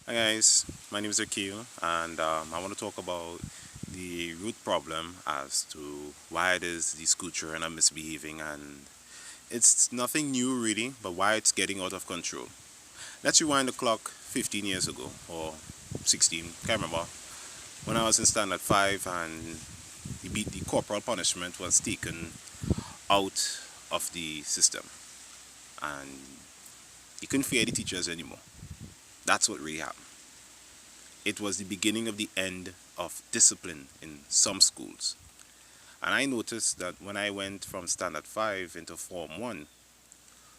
Hi guys, my name is Akil and I want to talk about the root problem as to why it is the school children are misbehaving, and it's nothing new really, but why it's getting out of control. Let's rewind the clock 15 years ago or 16, can't remember, when I was in standard 5 and the corporal punishment was taken out of the system and you couldn't fear the teachers anymore. That's what really happened. It was the beginning of the end of discipline in some schools. And I noticed that when I went from standard 5 into form 1,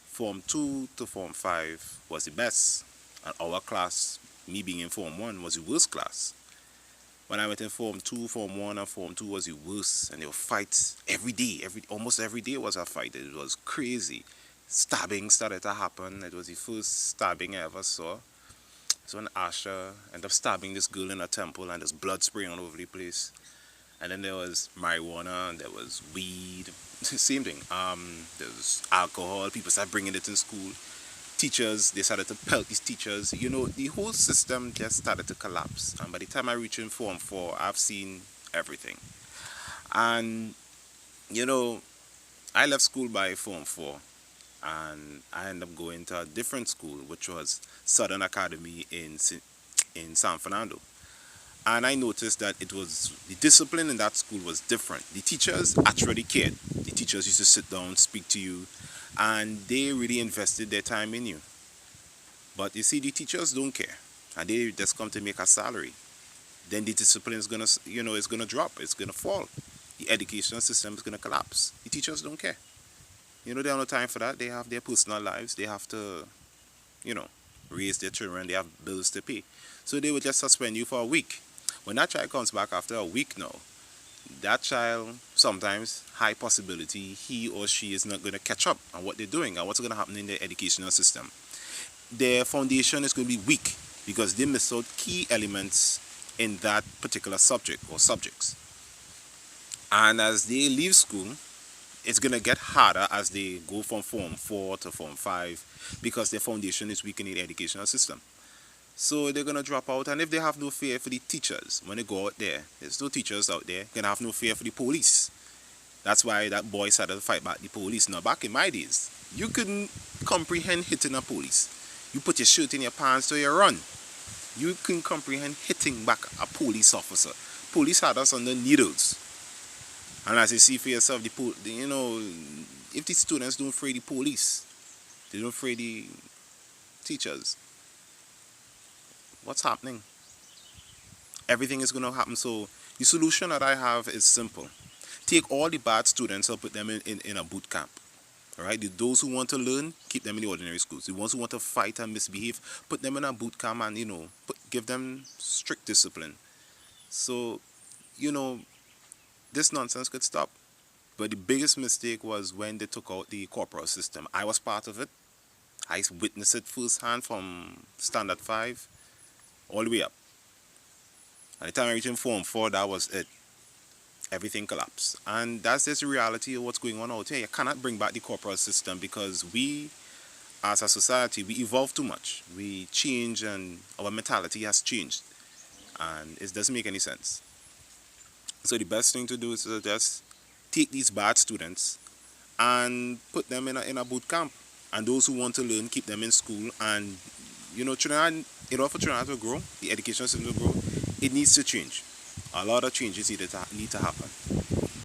form 2 to form 5 was the best. And our class, me being in form 1, was the worst class. When I went in form 2, form 1 and form 2 was the worst. And there were fights every day. Almost every day was a fight. It was crazy. Stabbing started to happen. It was the first stabbing I ever saw. So when Asha ended up stabbing this girl in a temple and there's blood spraying all over the place. And then there was marijuana and there was weed. Same thing. There was alcohol. People started bringing it in school. Teachers, they started to pelt these teachers. The whole system just started to collapse. And by the time I reached in Form 4, I've seen everything. And, I left school by Form 4 and I ended up going to a different school, which was Southern Academy in San Fernando. And I noticed that it was the discipline in that school was different. The teachers actually cared. The teachers used to sit down, speak to you, and they really invested their time in you. But you see, the teachers don't care, and they just come to make a salary. Then the discipline is gonna drop. It's gonna fall. The educational system is gonna collapse. The teachers don't care. They have no time for that. They have their personal lives. They have to, you know, raise their children. They have bills to pay. So they will just suspend you for a week. When that child comes back after a week now, that child, sometimes, high possibility, he or she is not going to catch up on what they're doing and what's going to happen in their educational system. Their foundation is going to be weak because they miss out key elements in that particular subject or subjects. And as they leave school, it's going to get harder as they go from Form 4 to Form 5 because their foundation is weak in the educational system. So they're going to drop out, and if they have no fear for the teachers, when they go out there, there's no teachers out there, going to have no fear for the police. That's why that boy started to fight back the police. Now, back in my days, you couldn't comprehend hitting a police. You put your shirt in your pants so you run. You couldn't comprehend hitting back a police officer. Police had us under needles. And as you see for yourself, if the students don't fear the police, they don't fear the teachers, what's happening? Everything is going to happen. So the solution that I have is simple. Take all the bad students and put them in a boot camp. All right? Those who want to learn, keep them in the ordinary schools. The ones who want to fight and misbehave, put them in a boot camp and, give them strict discipline. So, this nonsense could stop. But the biggest mistake was when they took out the corporal system. I was part of it. I witnessed it firsthand from Standard 5 all the way up. By the time I reached in Form 4, that was it. Everything collapsed. And that's just the reality of what's going on out here. You cannot bring back the corporal system because we, as a society, we evolve too much. We change and our mentality has changed. And it doesn't make any sense. So the best thing to do is to just take these bad students and put them in a boot camp. And those who want to learn, keep them in school. And, Trinidad, in order for Trinidad to grow, the education system to grow, it needs to change. A lot of changes need to happen.